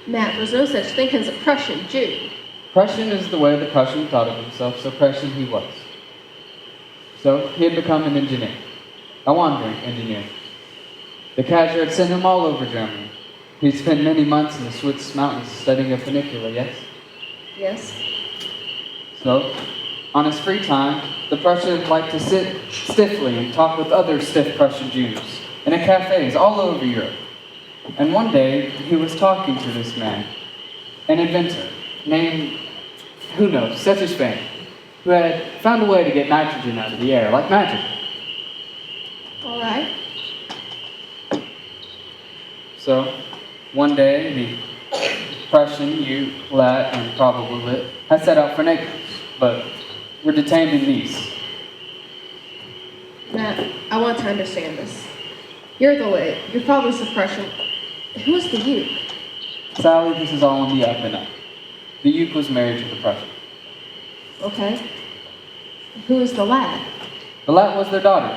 Matt, there's no such thing as a Prussian Jew. Prussian is the way the Prussian thought of himself, so Prussian he was. So, he had become an engineer, a wandering engineer. The Kaiser had sent him all over Germany. He'd spent many months in the Swiss mountains studying a funicular, yes? Yes. So, on his free time, the Prussian liked to sit stiffly and talk with other stiff Prussian Jews in cafes all over Europe. And one day, he was talking to this man, an inventor named, who knows, such as fame, who had found a way to get nitrogen out of the air, like magic. All right. So, one day, the Prussian, youth, Lat, and probable lit had set out for Naples, but were detained in Nice. Matt, I want to understand this. You're the lit. Your father's the Prussian. Who is the youth? Sally, this is all on the up and up. The youth was married to the Prussian. Okay. Who is the lad? The Lat was their daughter.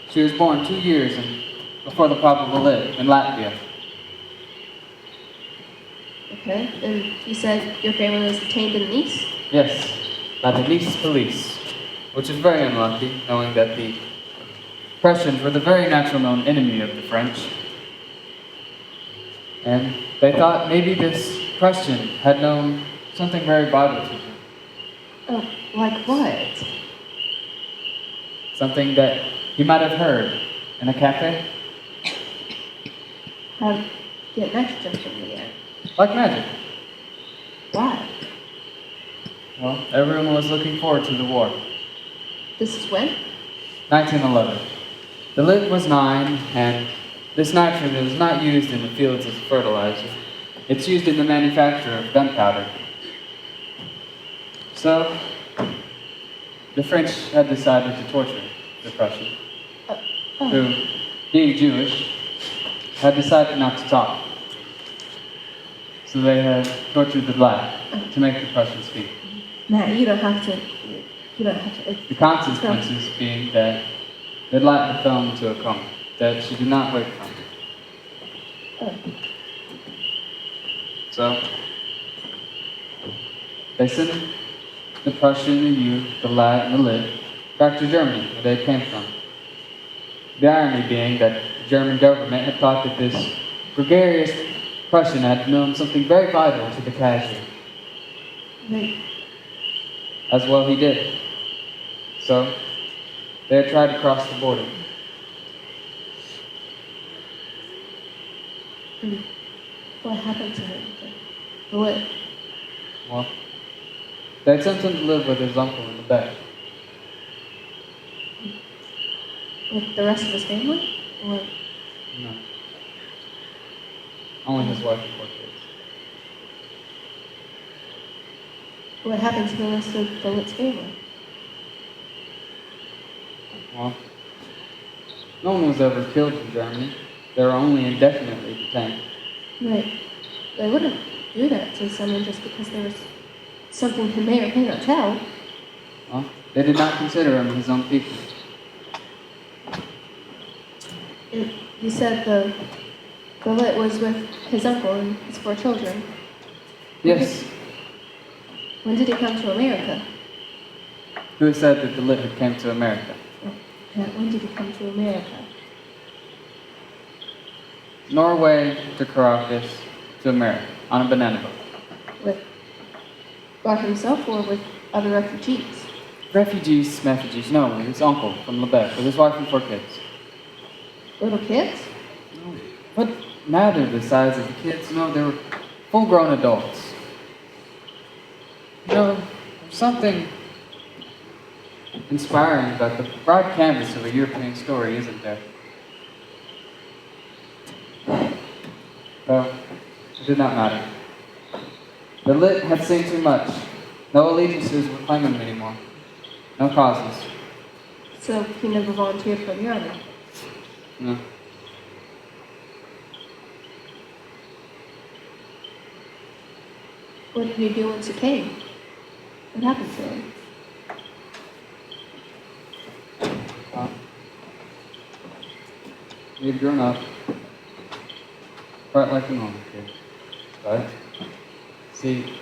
She was born 2 years before the probable lit in Latvia. Okay. And you said your family was detained in Nice? Yes, by the Nice police, which is very unlucky, knowing that the Prussians were the very natural known enemy of the French. And they thought maybe this Prussian had known something very vital to him. Oh, like what? Something that he might have heard in a cafe, How to get nitrogen from the air? like magic. Why? Well, everyone was looking forward to the war. This is when? 1911. The lit was 9, and this nitrogen is not used in the fields as a fertilizer. It's used in the manufacture of gunpowder. So, the French had decided to torture the Prussian, who, being Jewish, had decided not to talk. So they had tortured the Lat to make the Prussian speak. Matt, you don't have to. The consequences being that the Lat fell into a coma, that she did not wake from. So, they sent the Prussian, the youth, the Lat, and the lit back to Germany, where they came from. The irony being that the German government had thought that this gregarious Prussian had known something very vital to the Kaiser. Right. As well he did. So, they had tried to cross the border. What happened to him? The lit. Well, they had sent him to live with his uncle in the back. With the rest of his family? Or No. Only his wife and 4 kids. what happened to the rest of the lit's family? Well, no one was ever killed in Germany. They were only indefinitely detained. Right. They wouldn't do that to someone just because there was something he may or may not tell. Well, they did not consider him his own people. You said the lit was with his uncle and his 4 children. Yes, When did he come to America? who had said that the lit had came to America? When did he come to America? Norway to Caracas to America on a banana boat. By himself or with other refugees? Refugees, no, his uncle from Lebec with his wife and 4 kids. Little kids? What mattered the size of the kids? No, they were full-grown adults. You know, there's something inspiring about the broad canvas of a European story, isn't there? Well, it did not matter. The lit had seen too much. No allegiances were claiming them anymore. No causes. So he never volunteered for the army. No. What did he do once he came? What happened to him? He had grown up quite like a normal kid. But, see,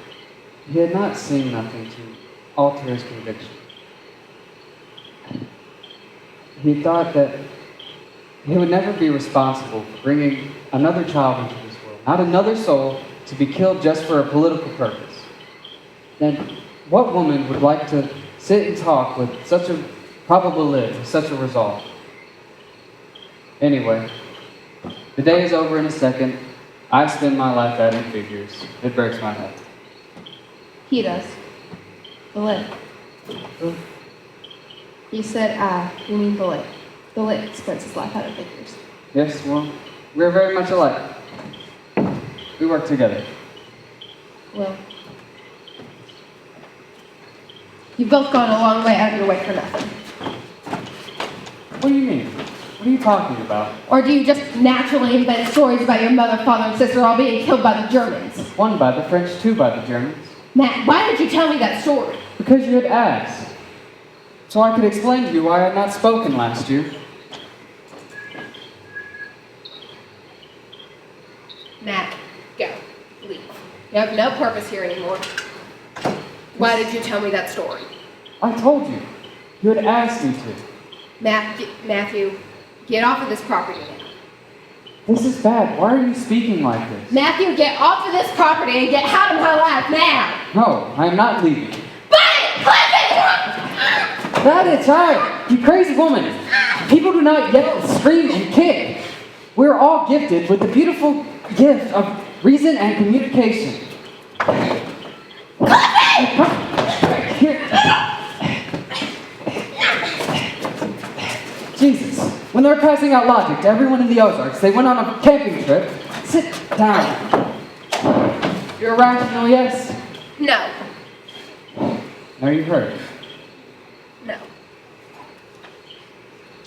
he had not seen nothing to alter his conviction. He thought that he would never be responsible for bringing another child into this world, not another soul to be killed just for a political purpose. Then, what woman would like to sit and talk with such a probable live, with such a resolve? Anyway, the day is over in a second. I spend my life adding figures. It breaks my head. He does. The lit. You said you mean the lit. The lit spends his life out of figures. Yes, well, we're very much alike. We work together. Well, you've both gone a long way out of your way for nothing. What do you mean? What are you talking about? Or do you just naturally invent stories about your mother, father, and sister all being killed by the Germans? One by the French, two by the Germans. Matt, why did you tell me that story? Because you had asked. So I could explain to you why I had not spoken last year. Matt, go. Leave. You have no purpose here anymore. Why did you tell me that story? I told you. You had asked me to. Matthew, get off of this property now. This is bad. Why are you speaking like this? Matthew, get off of this property and get out of my life now! No, I am not leaving. Buddy, That is child, you crazy woman. People do not yell, scream, and kick. We're all gifted with the beautiful gift of reason and communication. Here. Jesus, when they're passing out logic to everyone in the Ozarks, they went on a camping trip. Sit down. You're rational, yes? No. Are you hurt? No.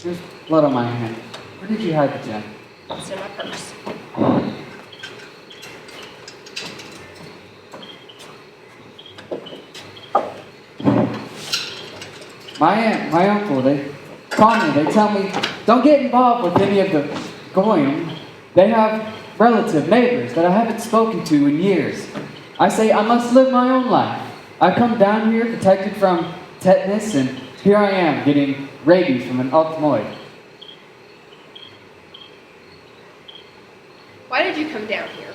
There's blood on my hand. Where did you hide the gem? It's in my purse. My aunt, my uncle, they call me, they tell me, don't get involved with any of the goyim. They have relative neighbors that I haven't spoken to in years. I say I must live my own life. I come down here protected from tetanus, and here I am getting rabies from an ophthalmoid. Why did you come down here?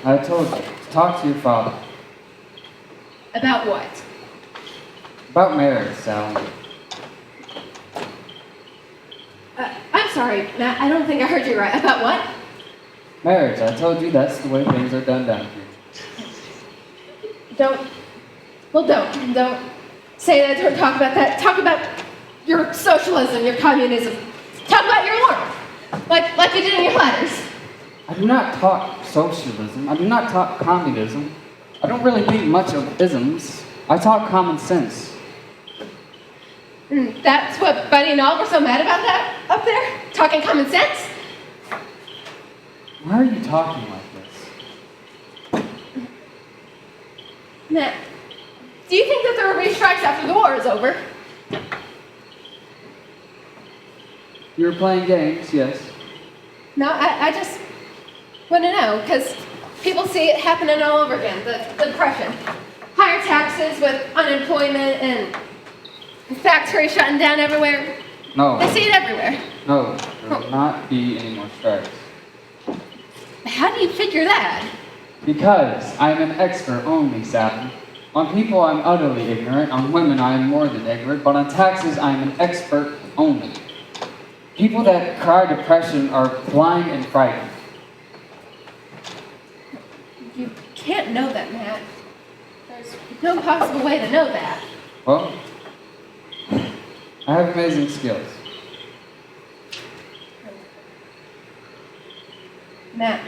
I told you, talk to your father. About what? About marriage, Sally. I'm sorry, Matt, I don't think I heard you right. About what? Marriage, I told you that's the way things are done down here. Don't say that, don't talk about that. Talk about your socialism, your communism. Talk about your work, like you did in your letters. I do not talk socialism. I do not talk communism. I don't really think much of isms. I talk common sense. And that's what Buddy and all were so mad about that up there? Talking common sense? Why are you talking like this? Matt, do you think that there will be strikes after the war is over? You were playing games, yes. No, I just want to know, because people see it happening all over again, the depression. Higher taxes with unemployment and factories shutting down everywhere. No. They see it everywhere. No, there will not be any more strikes. How do you figure that? Because I am an expert only, Sally. On people, I'm utterly ignorant. On women, I am more than ignorant. But on taxes, I am an expert only. People that cry depression are blind and frightened. You can't know that, Matt. There's no possible way to know that. Well, I have amazing skills. Matt,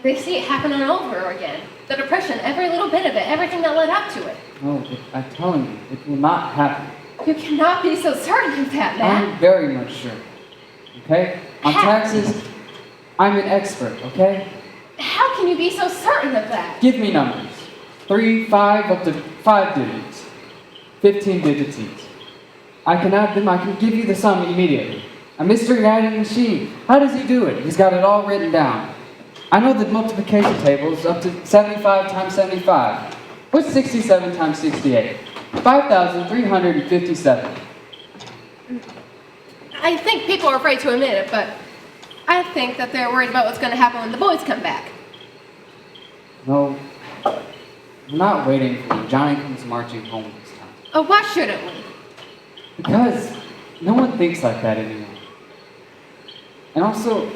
they see it happening all over again. The depression, every little bit of it, everything that led up to it. No, I'm telling you, it will not happen. You cannot be so certain of that, Matt. I'm very much sure. Okay? On How? taxes, I'm an expert, okay? How can you be so certain of that? Give me numbers. 3, 5, up to 5 digits. 15 digits each. I can add them, I can give you the sum immediately. A mystery adding machine. How does he do it? He's got it all written down. I know the multiplication table is up to 75 times 75. What's 67 times 68? 5,357. I think people are afraid to admit it, but I think that they're worried about what's going to happen when the boys come back. No, I'm not waiting for when Johnny comes marching home this time. Oh, why shouldn't we? Because no one thinks like that anymore. And also,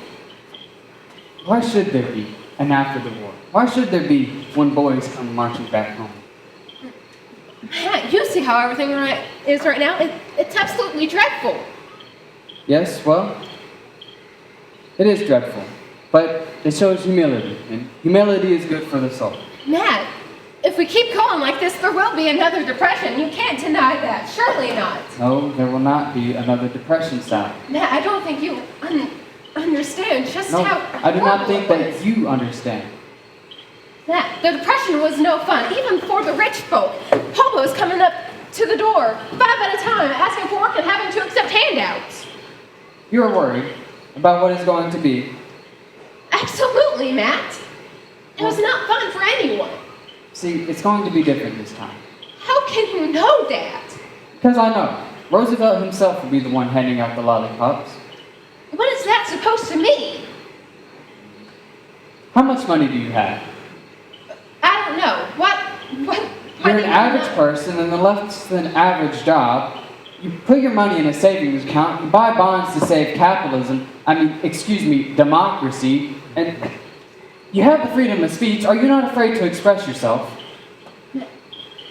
why should there be an after the war? Why should there be when boys come marching back home? Matt, you see how everything is right now? It's absolutely dreadful. Yes, well, it is dreadful. But it shows humility, and humility is good for the soul. Matt, if we keep going like this, there will be another depression. You can't deny that. Surely not. No, there will not be another depression, Sally. Matt, I don't think you understand just No, how I do not horrible think it that was. you understand. Matt, the depression was no fun, even for the rich folk. Hobos coming up to the door, 5 at a time, asking for work and having to accept handouts. You're worried about what it's going to be. Absolutely, Matt. It was not fun for anyone. See, it's going to be different this time. How can you know that? Because I know. Roosevelt himself will be the one handing out the lollipops. What is that supposed to mean? How much money do you have? I don't know. What You're do an you average know? person in a less than average job. You put your money in a savings account, you buy bonds to save capitalism, democracy, and you have the freedom of speech. Are you not afraid to express yourself?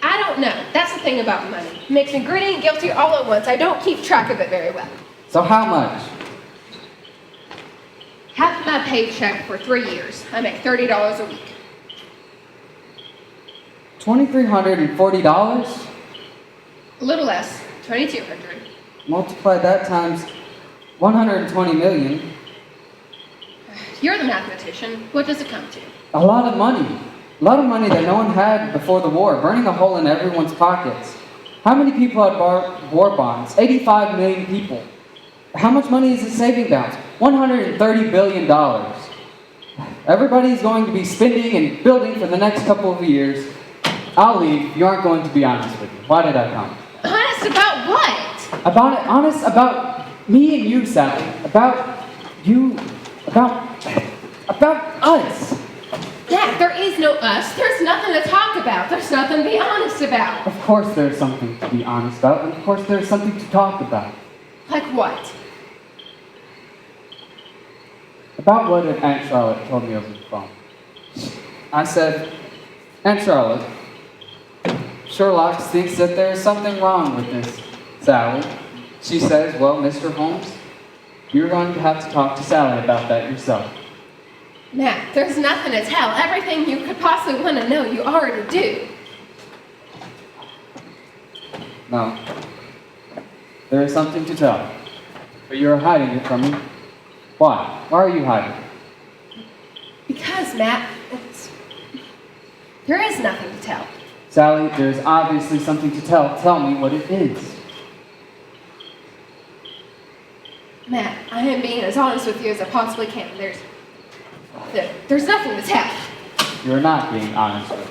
I don't know. That's the thing about money. It makes me greedy and guilty all at once. I don't keep track of it very well. So how much? Half my paycheck for 3 years. I make $30 a week. $2,340? A little less. 2,200. Multiply that times 120 million. You're the mathematician. What does it come to? A lot of money. A lot of money that no one had before the war, burning a hole in everyone's pockets. How many people had war bonds? 85 million people. How much money is the saving balance? $130 billion. Everybody's going to be spending and building for the next couple of years. I'll leave. You aren't going to be honest with me. Why did I come? Honest about what? Honest about me and you, Sally. About you. About us. Dad, there is no us. There's nothing to talk about. There's nothing to be honest about. Of course there's something to be honest about, and of course there's something to talk about. Like what? About what Aunt Charlotte told me over the phone. I said, Aunt Charlotte, Sherlock thinks that there is something wrong with this, Sally. She says, well, Mr. Holmes, you're going to have to talk to Sally about that yourself. Matt, there's nothing to tell. Everything you could possibly want to know, you already do. No. There is something to tell. But you're hiding it from me. Why? Why are you hiding? Because, Matt, there is nothing to tell. Sally, there's obviously something to tell. Tell me what it is. Matt, I am being as honest with you as I possibly can. There's nothing to tell. You're not being honest with me.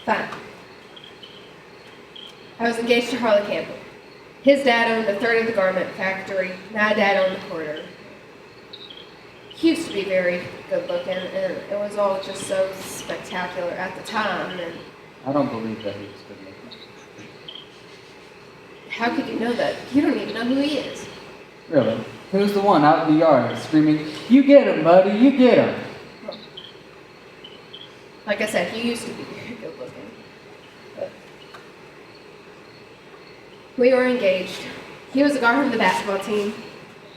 Fine. I was engaged to Harley Campbell. His dad owned a third of the garment factory. My dad owned the quarter. He used to be very good looking, and it was all just so spectacular at the time. And I don't believe that he was good looking. how could you know that? You don't even know who he is. Really? Who's the one out in the yard screaming, "You get him, buddy, you get him"? Like I said, he used to be very good looking. But we were engaged. He was a guard on the basketball team.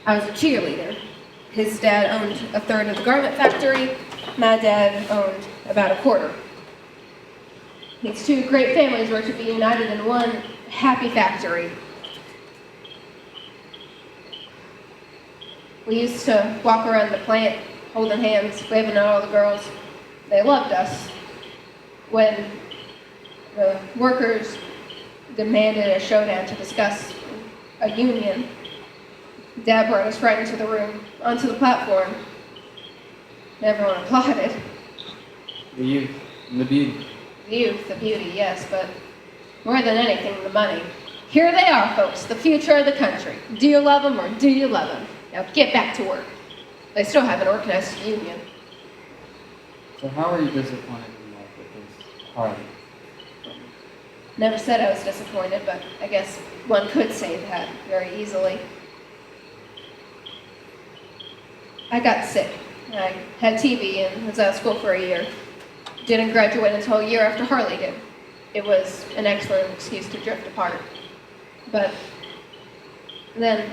I was a cheerleader. His dad owned a third of the garment factory. My dad owned about a quarter. These two great families were to be united in one happy factory. We used to walk around the plant holding hands, waving at all the girls. They loved us. When the workers demanded a showdown to discuss a union, Dad brought his friend into the room, onto the platform. Everyone applauded. The youth and the beauty. The youth, the beauty, yes, but more than anything, the money. Here they are, folks, the future of the country. Do you love them or do you love them? Now get back to work. They still haven't organized a union. So how are you disappointed in life with this Harley? Never said I was disappointed, but I guess one could say that very easily. I got sick. I had TB and was out of school for a year. Didn't graduate until a year after Harley did. It was an excellent excuse to drift apart. But then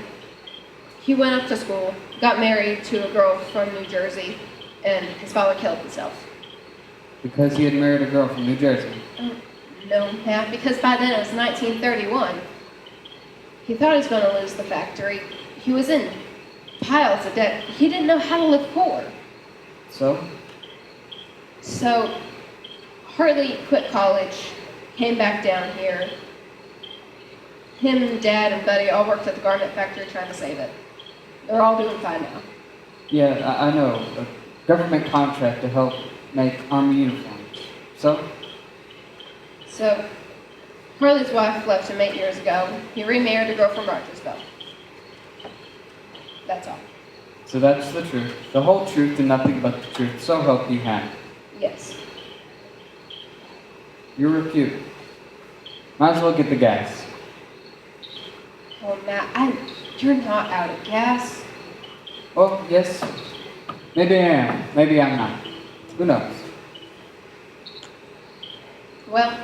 he went up to school, got married to a girl from New Jersey, and his father killed himself. Because he had married a girl from New Jersey. No, Pat, because by then it was 1931. He thought he was going to lose the factory. He was in piles of debt. He didn't know how to live poor. So? So, Harley quit college, came back down here. Him, Dad, and Buddy all worked at the garment factory trying to save it. They're all doing fine now. Yeah, I know. A government contract to help make army uniforms. So? So, Harley's wife left him 8 years ago. He remarried a girl from Rogersville. That's all. So that's the truth. The whole truth and nothing but the truth. So help you hand. Yes. You're repute. Might as well get the gas. Oh, Matt, you're not out of gas. Oh, yes. Maybe I am. Maybe I'm not. Who knows? Well,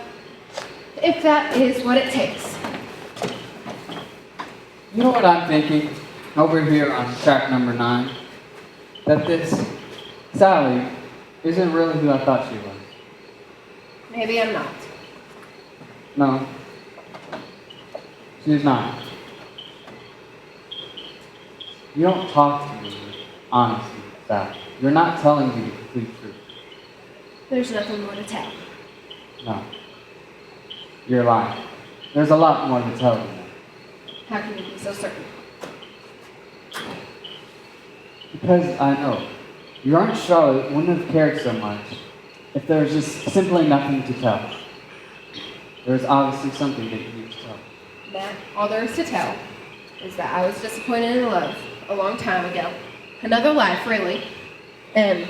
if that is what it takes. You know what I'm thinking? Over here on track number 9. That this Sally isn't really who I thought she was. Maybe I'm not. No. She's not. You don't talk to me with honesty, Sally. You're not telling me the complete truth. There's nothing more to tell. No. You're lying. There's a lot more to tell you. How can you be so certain? Because I know. Your Aunt Charlotte wouldn't have cared so much if there was just simply nothing to tell. There's obviously something that you need to tell. Matt, all there is to tell is that I was disappointed in love a long time ago. Another life, really. And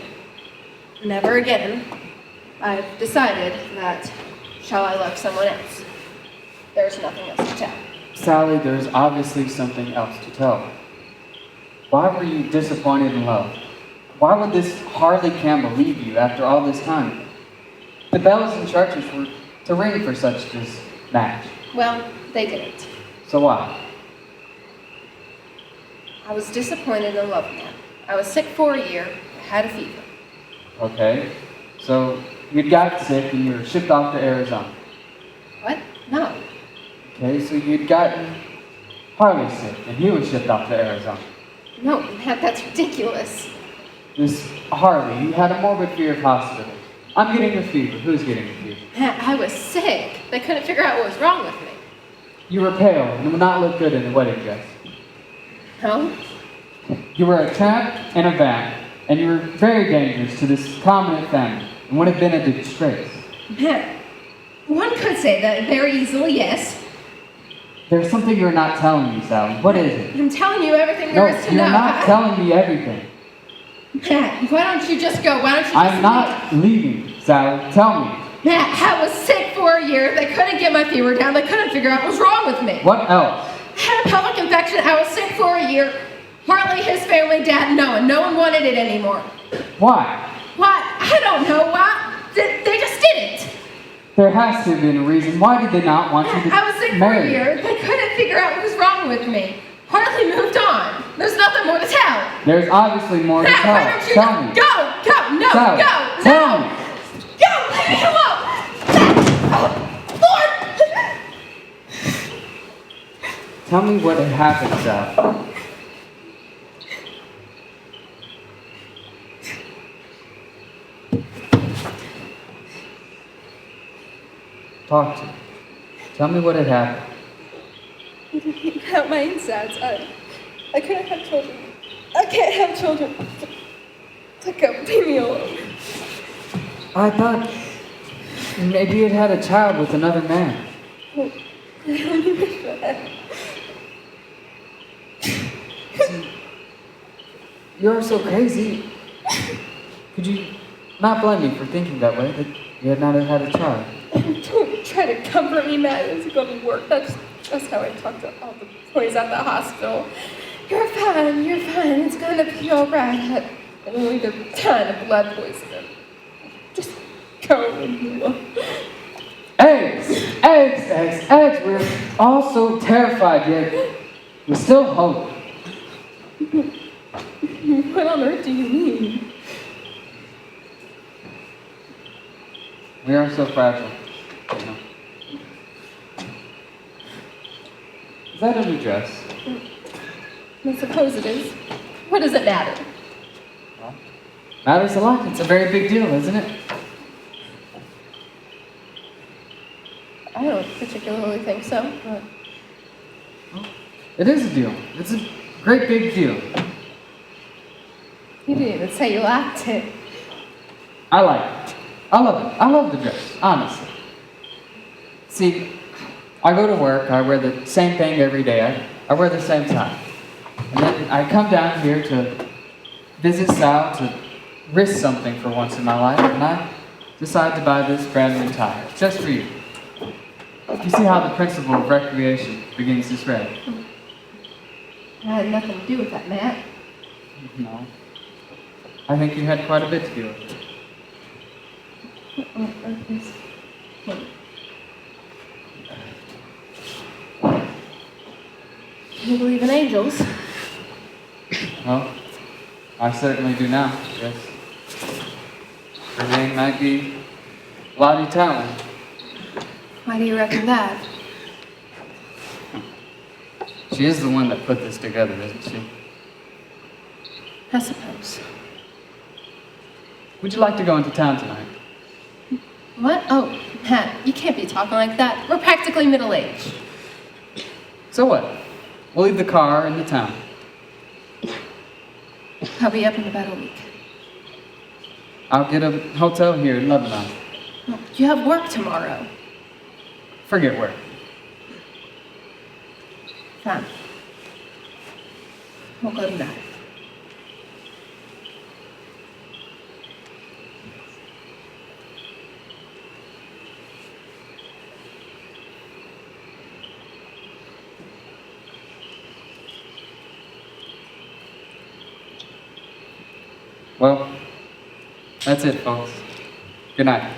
never again. I've decided that shall I love someone else. There's nothing else to tell. Sally, there's obviously something else to tell. Why were you disappointed in love? Why would this Harley Campbell leave you after all this time? The bells in churches were to ring for such this match. Well, they didn't. So why? I was disappointed in love, Matt. I was sick for a year. I had a fever. Okay, so you'd got sick and you were shipped off to Arizona. What? No. Okay, so you'd gotten Harley sick and he was shipped off to Arizona. No, Matt, that's ridiculous. This Harley, he had a morbid fear of hospitals. I'm getting a fever. Who's getting a fever? Matt, I was sick. They couldn't figure out what was wrong with me. You were pale and would not look good in a wedding dress. No? You were a tramp in a van, and you were very dangerous to this prominent family and would have been a disgrace. Matt, one could say that very easily, yes. There's something you're not telling me, Sally. What is it? I'm telling you everything No, there is to know. you're not telling me everything. Matt, why don't you just go? Why don't you just I'm not leaving, Sally. Tell me. Matt, I was sick for a year. They couldn't get my fever down. They couldn't figure out what was wrong with me. What else? I had a pelvic infection. I was sick for a year. Harley, his family, Dad, no one. No one wanted it anymore. Why? Why? I don't know why. They just didn't. There has to have been a reason. Why did they not want you to I was sick for a marry? year. They couldn't figure out what was wrong with me. Harley moved on. There's nothing more to tell. There's obviously more to Matt, tell. why don't you Tell me. Go, no, Sally, go, tell no. me. Go, leave me alone. Lord. Tell me what had happened, Sal. Talk to me. Tell me what had happened. Out my insides. I couldn't have children. I can't have children. Let go. Leave me alone. I thought maybe you'd had a child with another man. Oh, I only wish that. You're so crazy. Could you not blame me for thinking that way, that you had not had a child? Don't try to comfort me, Matt, as you go to work. That's just how I talk to all the boys at the hospital. You're fine, it's gonna be alright. I only need a ton of blood poisoning. Just go and you will. Eggs! We're all so terrified, yet we still hope. What on earth do you mean? We are so fragile, you know. Is that a new dress? I suppose it is. What does it matter? Well, matters a lot. It's a very big deal, isn't it? I don't particularly think so, but It is a deal. It's a great big deal. you didn't even say you liked it. I like it. I love it. I love the dress, honestly. See, I go to work, I wear the same thing every day. I wear the same tie. And then I come down here to visit Sal, to risk something for once in my life, and I decide to buy this brand new tie, just for you. You see how the principle of recreation begins to spread? I had nothing to do with that, Matt. No. I think you had quite a bit to do with it. You believe in angels? Well, I certainly do now, yes. Her name might be Lottie Talley. Why do you reckon that? She is the one that put this together, isn't she? I suppose. Would you like to go into town tonight? What? Oh, Matt, you can't be talking like that. We're practically middle-aged. So what? We'll leave the car in the town. I'll be up in about a week. I'll get a hotel here in Lebanon. Well, you have work tomorrow. Forget work. Fine. We'll go tonight. Well, that's it, folks. Good night.